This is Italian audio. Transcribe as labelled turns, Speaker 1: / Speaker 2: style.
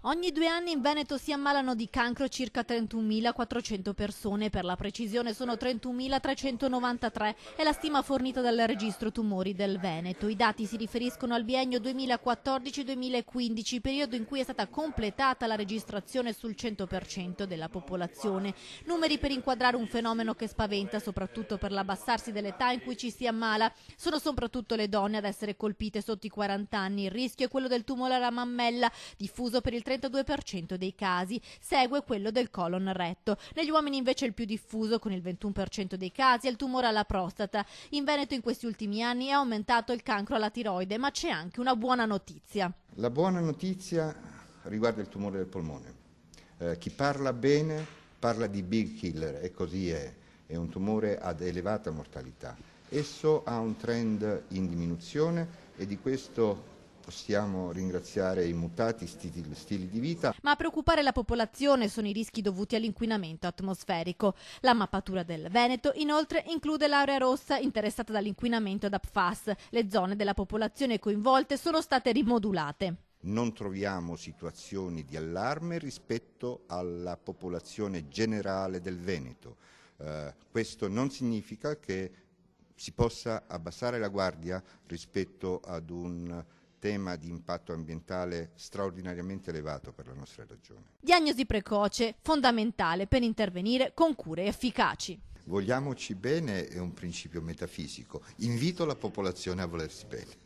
Speaker 1: Ogni 2 anni in Veneto si ammalano di cancro circa 31.400 persone, per la precisione sono 31.393, è la stima fornita dal registro tumori del Veneto. I dati si riferiscono al biennio 2014-2015, periodo in cui è stata completata la registrazione sul 100% della popolazione. Numeri per inquadrare un fenomeno che spaventa, soprattutto per l'abbassarsi dell'età in cui ci si ammala. Sono soprattutto le donne ad essere colpite sotto i 40 anni. Il rischio è quello del tumore alla mammella, diffuso per il 32% dei casi, segue quello del colon retto. Negli uomini invece il più diffuso, con il 21% dei casi, è il tumore alla prostata. In Veneto in questi ultimi anni è aumentato il cancro alla tiroide, ma c'è anche una buona notizia.
Speaker 2: La buona notizia riguarda il tumore del polmone. Chi parla bene parla di big killer, e così è un tumore ad elevata mortalità. Esso ha un trend in diminuzione e di questo possiamo ringraziare i mutati stili di vita.
Speaker 1: Ma a preoccupare la popolazione sono i rischi dovuti all'inquinamento atmosferico. La mappatura del Veneto inoltre include l'area rossa interessata dall'inquinamento da PFAS. Le zone della popolazione coinvolte sono state rimodulate.
Speaker 2: Non troviamo situazioni di allarme rispetto alla popolazione generale del Veneto. Questo non significa che si possa abbassare la guardia rispetto ad un tema di impatto ambientale straordinariamente elevato per la nostra regione.
Speaker 1: Diagnosi precoce, fondamentale per intervenire con cure efficaci.
Speaker 2: Vogliamoci bene è un principio metafisico. Invito la popolazione a volersi bene.